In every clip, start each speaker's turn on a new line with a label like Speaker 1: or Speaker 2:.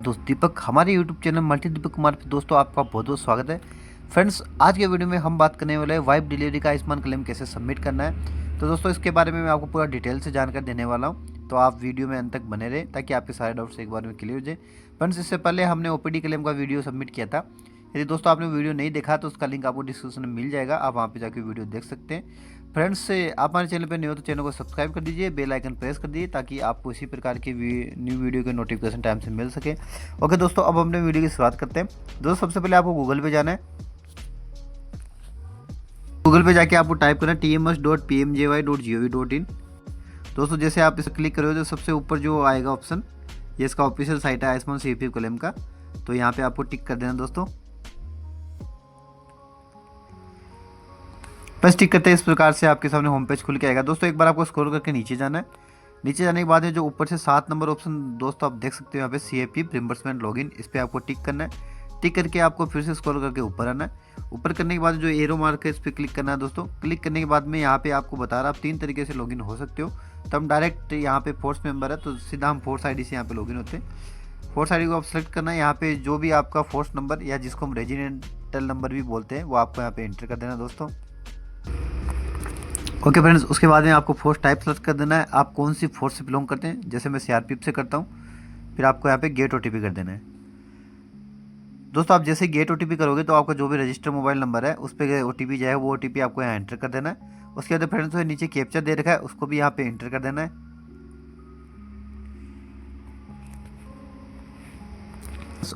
Speaker 1: दोस्त दीपक हमारे YouTube channel multi Deepak Kumar पे दोस्तों आपका बहुत बहुत स्वागत है। फ्रेंड्स, आज के वीडियो में हम बात करने वाले हैं वाइफ डिलीवरी का आयुष्मान क्लेम कैसे सबमिट करना है। तो दोस्तों इसके बारे में मैं आपको पूरा डिटेल से जानकारी देने वाला हूं, तो आप वीडियो में अंत तक बने रहें ताकि आपके सारे डाउट्स एक बार में क्लियर हो जाए। फ्रेंड्स, इससे पहले हमने ओपीडी क्लेम का वीडियो सबमिट किया था। यदि दोस्तों आपने वीडियो नहीं देखा तो उसका लिंक आपको डिस्क्रिप्शन में मिल जाएगा, आप वहाँ पे जाकर वीडियो देख सकते हैं। फ्रेंड्स, आप हमारे चैनल पर नए हो तो चैनल को सब्सक्राइब कर दीजिए, बेल आइकन प्रेस कर दीजिए ताकि आपको इसी प्रकार की न्यू वीडियो के नोटिफिकेशन टाइम से मिल सके। ओके दोस्तों, अब हमने वीडियो की शुरुआत करते हैं। दोस्तों सबसे पहले आपको गूगल पे जाना है। गूगल पे जाके आपको टाइप करना है tms.pmjy.gov.in। दोस्तों जैसे आप इसे क्लिक करोगे तो सबसे ऊपर जो आएगा ऑप्शन, ये इसका ऑफिशियल साइट है आयुष्मान सीपीएफ क्लेम का, तो यहाँ पे आपको टिक कर देना दोस्तों। बस टिक करते हैं इस प्रकार से आपके सामने होम पेज खुल के आएगा। दोस्तों एक बार आपको स्क्रॉल करके नीचे जाना है। नीचे जाने के बाद में जो ऊपर से 7 नंबर ऑप्शन दोस्तों आप देख सकते हो यहाँ पे CFP रिम्बर्समेंट लॉगिन, इस पर आपको टिक करना है। टिक करके आपको फिर से स्क्रॉल करके ऊपर आना है। ऊपर करने के बाद जो एरो मार्क है इस पर क्लिक करना है दोस्तों। क्लिक करने के बाद में यहाँ पे आपको बता रहा है आप 3 तरीके से लॉगिन हो सकते हो। तो हम डायरेक्ट यहाँ पे फोर्स मेंबर है तो सीधा हम फोर्स ID से यहाँ पे लॉगिन होते हैं। फोर्स ID को आप सेलेक्ट करना है। यहाँ पे जो भी आपका फोर्स नंबर या जिसको हम रेजिडेंटल नंबर भी बोलते हैं वो आपको यहाँ पे एंटर कर देना दोस्तों। ओके फ्रेंड्स, उसके बाद में आपको फोर्स टाइप सेलेक्ट कर देना है, आप कौन सी फोर्स से बिलोंग करते हैं। जैसे मैं CRPF से करता हूँ। फिर आपको यहाँ पे गेट OTP कर देना है। दोस्तों आप जैसे गेट OTP करोगे तो आपका जो भी रजिस्टर मोबाइल नंबर है उस पर OTP जाए, वो OTP आपको यहाँ एंटर कर देना है। उसके बाद फ्रेंड्स नीचे कैप्चा दे रखा है उसको भी यहाँ पे एंटर कर देना है।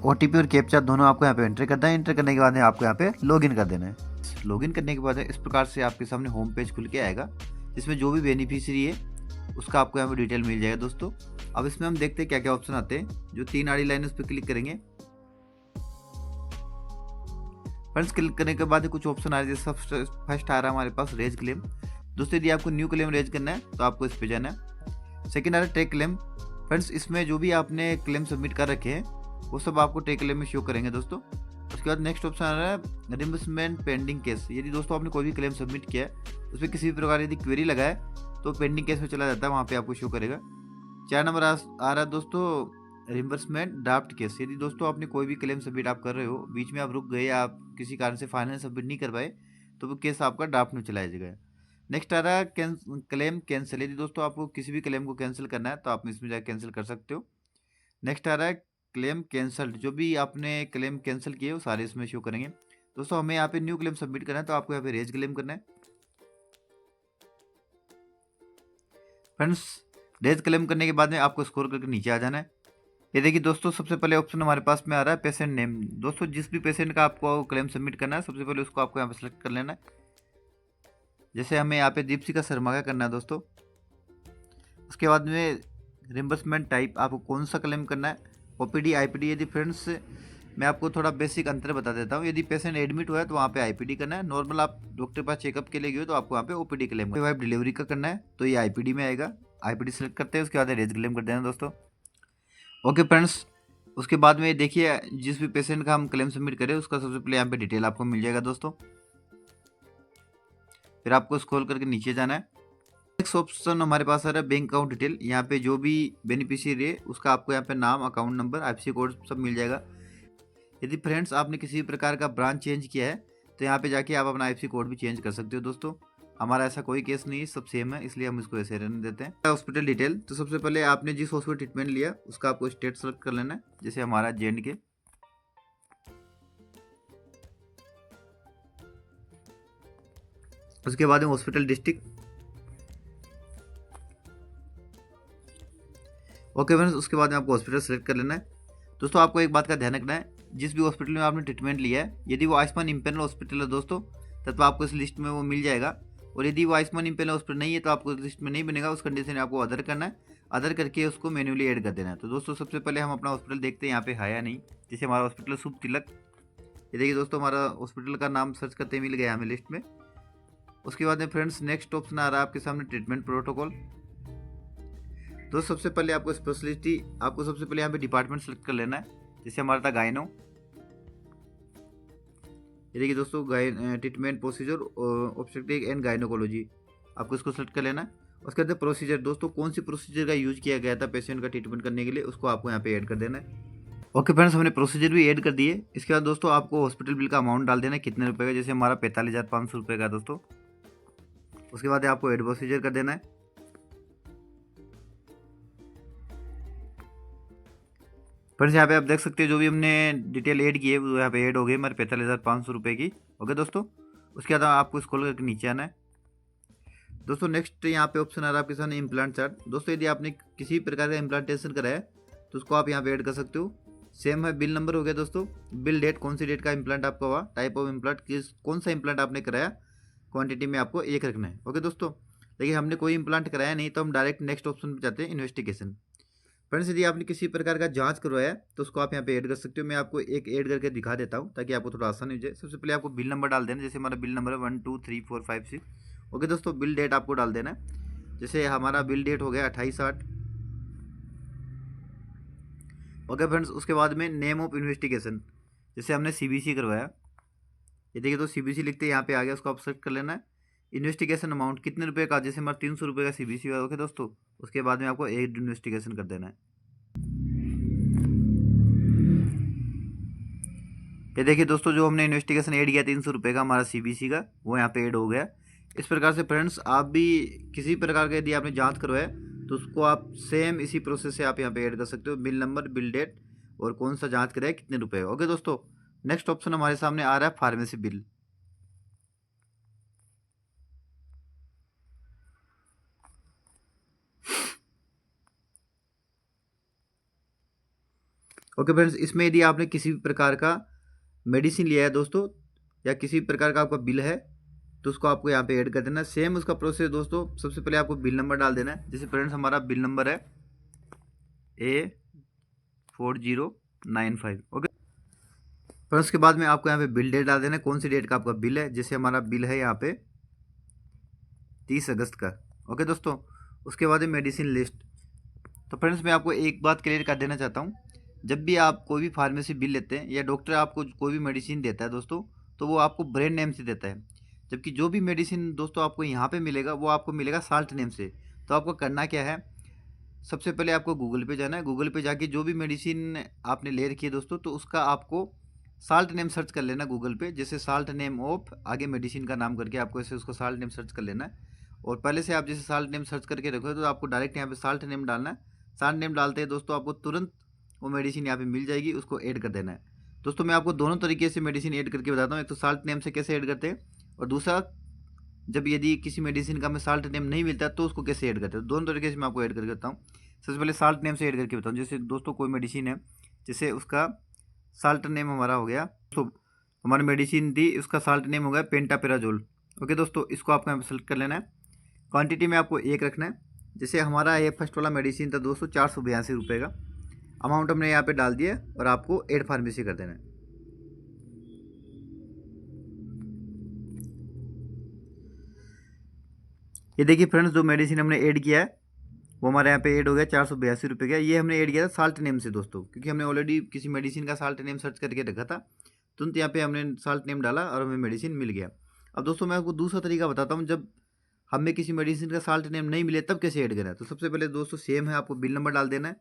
Speaker 1: OTP और कैप्चा दोनों आपको यहाँ पे एंटर करना है। एंटर करने के बाद में आपको यहाँ पे लॉगिन कर देना है। लॉगिन करने के बाद इस प्रकार से आपके सामने होम पेज खुल के आएगा, जिसमें जो भी बेनिफिशियरी है उसका आपको यहाँ पे डिटेल मिल जाएगा दोस्तों। अब इसमें हम देखते हैं क्या क्या ऑप्शन आते हैं। जो 3 आड़ी लाइन उस पर क्लिक करेंगे। फ्रेंड्स, क्लिक करने के बाद कुछ ऑप्शन आ रहे हैं। सबसे फर्स्ट आ रहा है हमारे पास रेज क्लेम। दोस्तों यदि आपको न्यू क्लेम रेज करना है तो आपको इस पर जाना है। सेकेंड आ रहा है टेक क्लेम। फ्रेंड्स, इसमें जो भी आपने क्लेम सबमिट कर रखे हैं वो सब आपको टेक क्लेम में शो करेंगे दोस्तों। उसके बाद नेक्स्ट ऑप्शन आ रहा है रिम्बर्समेंट पेंडिंग केस। यदि दोस्तों आपने कोई भी क्लेम सबमिट किया है उस पर किसी भी प्रकार यदि क्वेरी लगा है तो पेंडिंग केस में चला जाता है, वहाँ पे आपको शो करेगा। 4 नंबर आ रहा है दोस्तों रिम्बर्समेंट ड्राफ्ट केस। यदि दोस्तों आपने कोई भी क्लेम सबमिट आप कर रहे हो, बीच में आप रुक गए या आप किसी कारण से फाइनल सबमिट नहीं कर पाए तो वो केस आपका ड्राफ्ट में चलाया जाएगा। नेक्स्ट आ रहा है क्लेम कैंसिल। यदि दोस्तों आपको किसी भी क्लेम को कैंसिल करना है तो आप इसमें जाकर कैंसिल कर सकते हो। नेक्स्ट आ रहा है क्लेम कैंसल्ड। जो भी आपने क्लेम कैंसिल किए वो सारे इसमें शो करेंगे दोस्तों। हमें यहाँ पे न्यू क्लेम सबमिट करना है तो आपको यहाँ पे रेज क्लेम करना है। फ्रेंड्स, रेज क्लेम करने के बाद में आपको स्क्रॉल करके नीचे आ जाना है। ये देखिए दोस्तों, सबसे पहले ऑप्शन हमारे पास में आ रहा है पेशेंट नेम। दोस्तों जिस भी पेशेंट का आपको क्लेम सबमिट करना है सबसे पहले उसको आपको यहाँ पे सेलेक्ट कर लेना है। जैसे हमें यहाँ पे दीपशिका शर्मा का करना है दोस्तों। उसके बाद में रिम्बर्समेंट टाइप आपको कौन सा क्लेम करना है, OPD IPD। यदि फ्रेंड्स मैं आपको थोड़ा बेसिक अंतर बता देता हूँ। यदि पेशेंट एडमिट हुआ है तो वहाँ पे IPD करना है। नॉर्मल आप डॉक्टर पास चेकअप के लिए गए हो तो आपको वहाँ पे OPD क्लेम करना है। वाइफ डिलीवरी का करना है तो ये IPD में आएगा। IPD सेलेक्ट करते हैं, उसके बाद रेज क्लेम कर देना दोस्तों। ओके फ्रेंड्स, उसके बाद में देखिए जिस भी पेशेंट का हम क्लेम सबमिट करें उसका सबसे पहले यहाँ पे डिटेल आपको मिल जाएगा दोस्तों। फिर आपको स्क्रॉल करके नीचे जाना है। नेक्स्ट ऑप्शन हमारे पास आ रहा है बैंक अकाउंट डिटेल। यहाँ पे जो भी बेनिफिशियरी है उसका आपको यहाँ पे नाम, अकाउंट नंबर, IFSC कोड सब मिल जाएगा। यदि फ्रेंड्स आपने किसी भी प्रकार का ब्रांच चेंज किया है तो यहाँ पे जाके आप अपना IFSC कोड भी चेंज कर सकते हो दोस्तों। हमारा ऐसा कोई केस नहीं है, सब सेम है, इसलिए हम इसको ऐसे रहने देते हैं। हॉस्पिटल डिटेल, तो सबसे पहले आपने जिस हॉस्पिटल ट्रीटमेंट लिया उसका आपको स्टेट सेलेक्ट कर लेना है। जैसे हमारा JNK। उसके बाद में हॉस्पिटल डिस्ट्रिक्ट। ओके फ्रेंड्स, उसके बाद में आपको हॉस्पिटल सेलेक्ट कर लेना है। दोस्तों आपको एक बात का ध्यान रखना है, जिस भी हॉस्पिटल में आपने ट्रीटमेंट लिया है यदि वो आयुष्मान इम्पेनल हॉस्पिटल है दोस्तों तब तो आपको इस लिस्ट में वो मिल जाएगा। और यदि वो आयुष्मान इम्पेनल हॉस्पिटल नहीं है तो आपको इस लिस्ट में नहीं बनेगा। उस कंडीशन में आपको अदर करना है, अदर करके उसको मैन्युअली ऐड कर देना है। तो दोस्तों सबसे पहले हम अपना हॉस्पिटल देखते हैं यहाँ पे है या नहीं। जैसे हमारा हॉस्पिटल शुभ तिलक, ये देखिए दोस्तों हमारा हॉस्पिटल का नाम सर्च करते मिल गया हमें लिस्ट में। उसके बाद में फ्रेंड्स नेक्स्ट ऑप्शन आ रहा है आपके सामने ट्रीटमेंट प्रोटोकॉल। दोस्तों सबसे पहले आपको स्पेशलिटी, आपको सबसे पहले यहाँ पे डिपार्टमेंट सेलेक्ट कर लेना है। जैसे हमारा था गायनो, ये देखिए दोस्तों treatment procedure obstetric and gynaecology, आपको इसको सेलेक्ट कर लेना है। उसके बाद प्रोसीजर, दोस्तों कौन सी प्रोसीजर का यूज किया गया था पेशेंट का ट्रीटमेंट करने के लिए उसको आपको यहाँ पे ऐड कर देना है। ओके फ्रेंड्स, हमने प्रोसीजर भी ऐड कर दिए। इसके बाद दोस्तों आपको हॉस्पिटल बिल का अमाउंट डाल देना है कितने रुपए का, जैसे हमारा 45,500 रुपये का दोस्तों। उसके बाद आपको ऐड प्रोसीजर कर देना है। फ्रेंड्स यहाँ पे आप देख सकते हो जो भी हमने डिटेल ऐड की है वो यहाँ पे ऐड हो गई हमारे 45,500 रुपये की। ओके दोस्तों, उसके बाद आपको स्क्रॉल करके नीचे आना है। दोस्तों नेक्स्ट यहाँ पे ऑप्शन आ रहा है आपके सामने इम्प्लांट चार्ट। दोस्तों यदि आपने किसी प्रकार का इम्प्लांटेशन कराया तो उसको आप यहाँ पे ऐड कर सकते हो। सेम है, बिल नंबर हो गया दोस्तों, बिल डेट, कौन सी डेट का इम्प्लांट आपका हुआ, टाइप ऑफ इम्प्लांट, कौन सा इम्प्लांट आपने कराया, क्वांटिटी में आपको एक रखना है। ओके दोस्तों, देखिए हमने कोई इम्प्लांट कराया नहीं तो हम डायरेक्ट नेक्स्ट ऑप्शन पर जाते हैं, इन्वेस्टिगेशन। फ्रेंड्स यदि आपने किसी प्रकार का जांच करवाया है तो उसको आप यहाँ पे ऐड कर सकते हो। मैं आपको एक ऐड करके दिखा देता हूँ ताकि आपको थोड़ा आसान हो जाए। सबसे पहले आपको बिल नंबर डाल देना, जैसे हमारा बिल नंबर है 123456। ओके दोस्तों, बिल डेट आपको डाल देना है, जैसे हमारा बिल डेट हो गया 28/8। ओके फ्रेंड्स, उसके बाद में नेम ऑफ इन्वेस्टिगेशन, जैसे हमने CBC करवाया, ये देखिए तो CBC लिखते यहाँ पे आ गया, उसको आप सेलेक्ट कर लेना है। इन्वेस्टिगेशन अमाउंट कितने रुपए का, जैसे हमारा 300 रुपये का CBC हुआ। ओके दोस्तों, उसके बाद में आपको एक इन्वेस्टिगेशन कर देना है। ये देखिए दोस्तों जो हमने इन्वेस्टिगेशन ऐड किया 300 रुपये का हमारा CBC का, वो यहाँ पे ऐड हो गया। इस प्रकार से फ्रेंड्स आप भी किसी प्रकार का यदि आपने जांच करवाया तो उसको आप सेम इसी प्रोसेस से आप यहाँ पे ऐड कर सकते हो, बिल नंबर, बिल डेट और कौन सा जांच कराया, कितने रुपए। ओके दोस्तों, नेक्स्ट ऑप्शन हमारे सामने आ रहा है फार्मेसी बिल। ओके फ्रेंड्स, इसमें यदि आपने किसी भी प्रकार का मेडिसिन लिया है दोस्तों या किसी प्रकार का आपका बिल है तो उसको आपको यहाँ पे ऐड कर देना है। सेम उसका प्रोसेस दोस्तों, सबसे पहले आपको बिल नंबर डाल देना है। जैसे फ्रेंड्स हमारा बिल नंबर है A4095। ओके, फिर उसके बाद में आपको यहाँ पे बिल डेट डाल देना है, कौन सी डेट का आपका बिल है। जैसे हमारा बिल है यहाँ पे 30 अगस्त का। ओके दोस्तों, उसके बाद मेडिसिन लिस्ट। तो फ्रेंड्स मैं आपको एक बात क्लियर कर देना चाहता हूँ, जब भी आप कोई भी फार्मेसी बिल लेते हैं या डॉक्टर आपको कोई भी मेडिसिन देता है दोस्तों, तो वो आपको ब्रांड नेम से देता है, जबकि जो भी मेडिसिन दोस्तों आपको यहाँ पे मिलेगा वो आपको मिलेगा साल्ट नेम से। तो आपको करना क्या है, सबसे पहले आपको गूगल पे जाना है। गूगल पे जाके जो भी मेडिसिन आपने ले रखी है दोस्तों, तो उसका आपको साल्ट नेम सर्च कर लेना गूगल पे, जैसे साल्ट नेम ऑफ आगे मेडिसिन का नाम करके आपको ऐसे उसको साल्ट नेम सर्च कर लेना है। और पहले से आप जैसे साल्ट नेम सर्च करके रखो तो आपको डायरेक्ट यहाँ पे साल्ट नेम डालना है। साल्ट नेम डालते हैं दोस्तों आपको तुरंत वो मेडिसिन यहाँ पे मिल जाएगी, उसको ऐड कर देना है। दोस्तों मैं आपको दोनों तरीके से मेडिसिन ऐड करके बताता हूँ, एक तो साल्ट नेम से कैसे ऐड करते हैं और दूसरा जब यदि किसी मेडिसिन का हमें साल्ट नेम नहीं मिलता तो उसको कैसे ऐड करते हैं। दोनों तरीके से मैं आपको ऐड करके बताऊँ। सबसे पहले साल्ट नेम से ऐड करके बताऊँ। जैसे दोस्तों कोई मेडिसिन है, जैसे उसका साल्ट नेम हमारा हो गया, तो हमारी मेडिसिन थी उसका साल्ट नेम हो गया पेंटापेराजोल। ओके दोस्तों, इसको आपको यहाँ पे सेलेक्ट कर लेना है। क्वांटिटी में आपको एक रखना है। जैसे हमारा ये फर्स्ट वाला मेडिसिन था दोस्तों 482 रुपये का, अमाउंट हमने यहाँ पे डाल दिया और आपको ऐड फार्मेसी कर देना है। ये देखिए फ्रेंड्स जो मेडिसिन हमने ऐड किया है वो हमारे यहाँ पे ऐड हो गया 482 रुपये का। ये हमने ऐड किया था साल्ट नेम से दोस्तों, क्योंकि हमने ऑलरेडी किसी मेडिसिन का साल्ट नेम सर्च करके रखा था, तुरंत यहाँ पे हमने साल्ट नेम डाला और हमें मेडिसिन मिल गया। अब दोस्तों मैं आपको दूसरा तरीका बताता हूँ, जब हमें किसी मेडिसिन का साल्ट नेम नहीं मिले तब कैसे ऐड करना है। तो सबसे पहले दोस्तों सेम है, आपको बिल नंबर डाल देना है।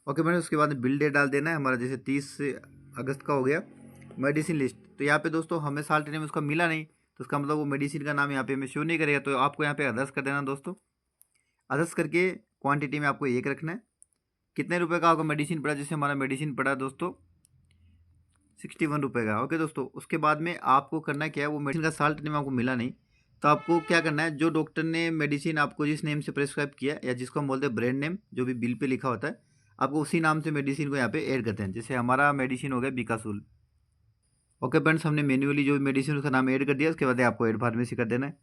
Speaker 1: ओके मैडम, उसके बाद बिल डेट डाल देना है हमारा, जैसे 30 अगस्त का हो गया। मेडिसिन लिस्ट, तो यहाँ पे दोस्तों हमें साल्ट नेम उसका मिला नहीं, तो उसका मतलब वो मेडिसिन का नाम यहाँ पे हमें शो नहीं करेगा, तो आपको यहाँ पे अदर्स कर देना दोस्तों। अदर्स करके क्वांटिटी में आपको एक रखना है। कितने रुपए का आपका मेडिसिन पड़ा, जैसे हमारा मेडिसिन पड़ा दोस्तों 61 रुपये का। ओके दोस्तों, उसके बाद में आपको करना क्या है, वो मेडिसिन का साल्ट नेम आपको मिला नहीं तो आपको क्या करना है, जो डॉक्टर ने मेडिसिन आपको जिस नेम से प्रेस्क्राइब किया या जिसको हम बोलते हैं ब्रांड नेम, जो भी बिल पे लिखा होता है, आपको उसी नाम से मेडिसिन को यहाँ पे ऐड करते हैं। जैसे हमारा मेडिसिन हो गया बिकासूल। ओके फ्रेंड्स, हमने मैन्युअली जो मेडिसिन उसका नाम ऐड कर दिया, उसके बाद आपको ऐड फार्मेसी कर देना है।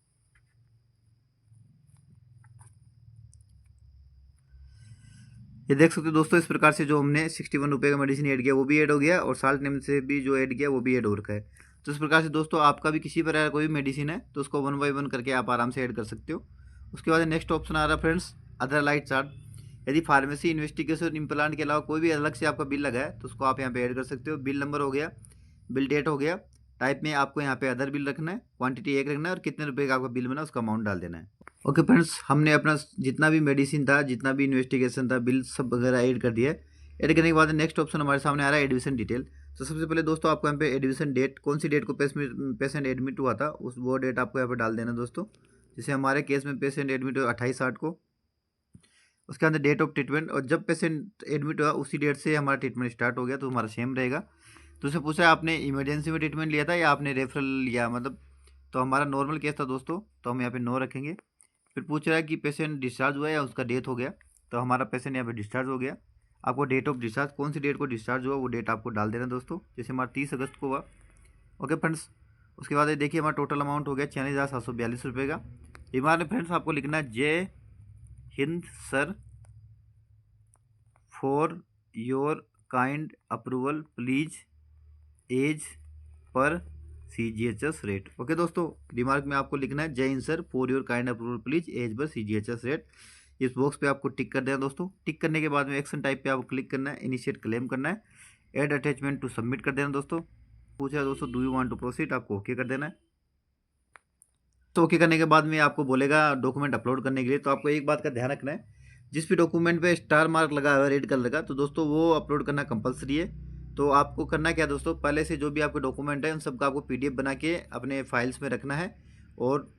Speaker 1: ये देख सकते हो दोस्तों, इस प्रकार से जो हमने 61 रुपये का मेडिसिन ऐड किया वो भी ऐड हो गया और साल्ट नेम से भी जो ऐड किया वो भी ऐड हो रखा है। तो इस प्रकार से दोस्तों आपका भी किसी प्रकार कोई भी मेडिसिन है तो उसको 1 बाय 1 करके आप आराम से ऐड कर सकते हो। उसके बाद नेक्स्ट ऑप्शन आ रहा है फ्रेंड्स अदर लाइट चार्ट। यदि फार्मेसी इन्वेस्टिगेशन इम्प्लांट के अलावा कोई भी अलग से आपका बिल लगा है तो उसको आप यहाँ पे ऐड कर सकते हो। बिल नंबर हो गया, बिल डेट हो गया, टाइप में आपको यहाँ पे अदर बिल रखना है, क्वांटिटी एक रखना है और कितने रुपये का आपका बिल बना उसका अमाउंट डाल देना है। ओके फ्रेंड्स, हमने अपना जितना भी मेडिसिन था, जितना भी इन्वेस्टिगेशन था, बिल सब वगैरह ऐड कर दिया है। ऐड करने के बाद नेक्स्ट ऑप्शन हमारे सामने आ रहा है एडमिशन डिटेल। तो सबसे पहले दोस्तों आपको यहाँ पे एडमिशन डेट, कौन सी डेट को पेशेंट एडमिट हुआ था उस वो डेट आपको यहाँ पे डाल देना दोस्तों। जैसे हमारे केस में पेशेंट एडमिट हुआ 28/8 को, उसके अंदर डेट ऑफ ट्रीटमेंट, और जब पेशेंट एडमिट हुआ उसी डेट से हमारा ट्रीटमेंट स्टार्ट हो गया तो हमारा सेम रहेगा। तो उससे पूछा है आपने इमरजेंसी में ट्रीटमेंट लिया था या आपने रेफरल लिया, मतलब तो हमारा नॉर्मल केस था दोस्तों, तो हम यहाँ पे नो रखेंगे। फिर पूछ रहा है कि पेशेंट डिस्चार्ज हुआ या उसका डेथ हो गया, तो हमारा पेशेंट यहाँ पे डिस्चार्ज हो गया। आपको डेट ऑफ डिस्चार्ज, कौन सी डेट को डिस्चार्ज हुआ वो डेट आपको डाल देना दोस्तों। जैसे हमारा 30 अगस्त को हुआ। ओके फ्रेंड्स, उसके बाद ये देखिए हमारा टोटल अमाउंट हो गया 46,742 रुपये का। बीमार में फ्रेंड्स आपको लिखना है जय हिंद sir, for your kind approval please as पर CGHS रेट। ओके दोस्तों, रिमार्क में आपको लिखना है जय हिंद sir, for your kind approval please as पर CGHS रेट। इस बॉक्स पे आपको टिक कर देना दोस्तों। टिक करने के बाद में एक्शन टाइप पे आपको क्लिक करना है, इनिशिएट क्लेम करना है, ऐड अटैचमेंट टू सबमिट कर देना दोस्तों। पूछा है दोस्तों do you want to proceed, आपको ओके कर देना है। तो ओके करने के बाद में आपको बोलेगा डॉक्यूमेंट अपलोड करने के लिए। तो आपको एक बात का ध्यान रखना है, जिस भी डॉक्यूमेंट पे स्टार मार्क लगा हुआ है रेड कलर का, तो दोस्तों वो अपलोड करना कंपलसरी है। तो आपको करना क्या दोस्तों, पहले से जो भी आपके डॉक्यूमेंट है उन सबका आपको PDF बना के अपने फाइल्स में रखना है, और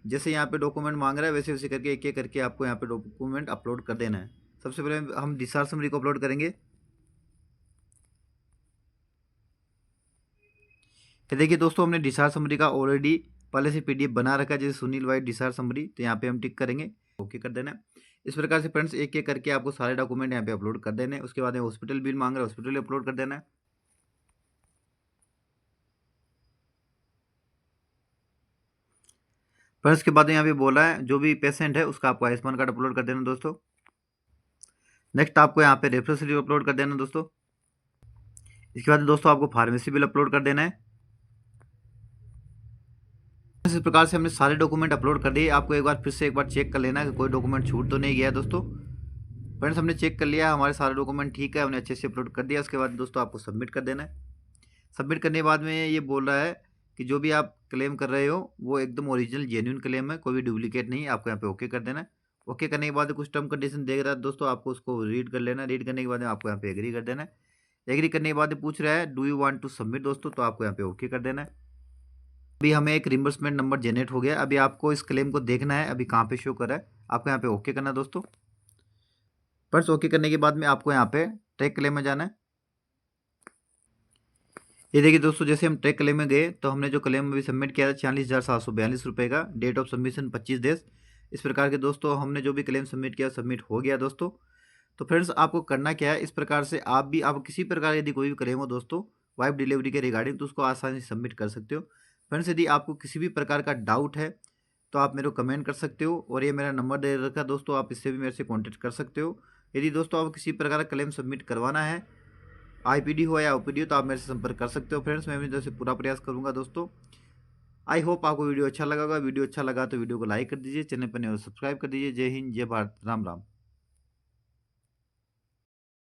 Speaker 1: जैसे यहाँ पे डॉक्यूमेंट मांग रहा है वैसे वैसे करके एक एक करके आपको यहाँ पे डॉक्यूमेंट अपलोड कर देना है। सबसे पहले हम डिस्चार्ज समरी को अपलोड करेंगे। तो देखिए दोस्तों हमने डिस्चार्ज समरी का ऑलरेडी पहले से PDF बना रखा है, जैसे सुनील वाइट डिस्चार्ज समरी, तो यहाँ पे हम टिक करेंगे, ओके कर देना है। इस प्रकार से फ्रेंड्स एक एक करके आपको सारे डॉक्यूमेंट यहाँ पे अपलोड कर देने हैं। उसके बाद हॉस्पिटल बिल मांग रहा है, हॉस्पिटल अपलोड कर देना है। फ्रेंड्स के बाद यहाँ पे बोला है जो भी पेशेंट है उसका आपको आयुष्मान कार्ड अपलोड कर देना दोस्तों। नेक्स्ट आपको यहाँ पे रेफरेंस स्लिप अपलोड कर देना दोस्तों। इसके बाद दोस्तों आपको फार्मेसी बिल अपलोड कर देना है। इस प्रकार से हमने सारे डॉक्यूमेंट अपलोड कर दिए। आपको एक बार फिर से एक बार चेक कर लेना कि कोई डॉक्यूमेंट छूट तो नहीं गया दोस्तों। फ्रेंड्स हमने चेक कर लिया, हमारे सारे डॉक्यूमेंट ठीक है, हमने अच्छे से अपलोड कर दिया। उसके बाद दोस्तों आपको सबमिट कर देना है। सबमिट करने के बाद में ये बोल रहा है कि जो भी आप क्लेम कर रहे हो वो एकदम ओरिजिनल जेन्युइन क्लेम है, कोई भी डुप्लीकेट नहीं है। आपको यहाँ पे ओके कर देना है। ओके करने के बाद कुछ टर्म कंडीशन देख रहा है दोस्तों, आपको उसको रीड कर लेना है। रीड करने के बाद आपको यहाँ पे एग्री कर देना है। एग्री करने के बाद पूछ रहा है do you want to submit दोस्तों, तो आपको यहाँ पे ओके कर देना है। अभी हमें एक रिम्बर्समेंट नंबर जनरेट हो गया। अभी आपको इस क्लेम को देखना है अभी कहाँ पे शो कर रहा है, आपको यहाँ पे ओके करना है दोस्तों। फर्स्ट ओके करने के बाद में आपको यहाँ पे ट्रैक क्लेम में जाना है। ये देखिए दोस्तों, जैसे हम ट्रैक क्लेम में गए तो हमने जो क्लेम अभी सबमिट किया था 46,742 रुपये का, डेट ऑफ सबमिशन 25 डेज। इस प्रकार के दोस्तों हमने जो भी क्लेम सबमिट किया सबमिट हो गया दोस्तों। तो फ्रेंड्स आपको करना क्या है, इस प्रकार से आप किसी प्रकार यदि कोई भी क्लेम हो दोस्तों वाइफ डिलीवरी के रिगार्डिंग, तो उसको आसानी से सबमिट कर सकते हो। फ्रेंड्स यदि आपको किसी भी प्रकार का डाउट है तो आप मेरे को कमेंट कर सकते हो, और ये मेरा नंबर दे रखा है दोस्तों, आप इससे भी मेरे से कॉन्टेक्ट कर सकते हो। यदि दोस्तों आपको किसी प्रकार का क्लेम सबमिट करवाना है, IPD हो या OPD हो, तो आप मेरे से संपर्क कर सकते हो। फ्रेंड्स मैं अपनी तरफ से पूरा प्रयास करूंगा दोस्तों। आई होप आपको वीडियो अच्छा लगा होगा। वीडियो अच्छा लगा तो वीडियो को लाइक कर दीजिए, चैनल पर नए हो सब्सक्राइब कर दीजिए। जय हिंद, जय भारत, राम राम।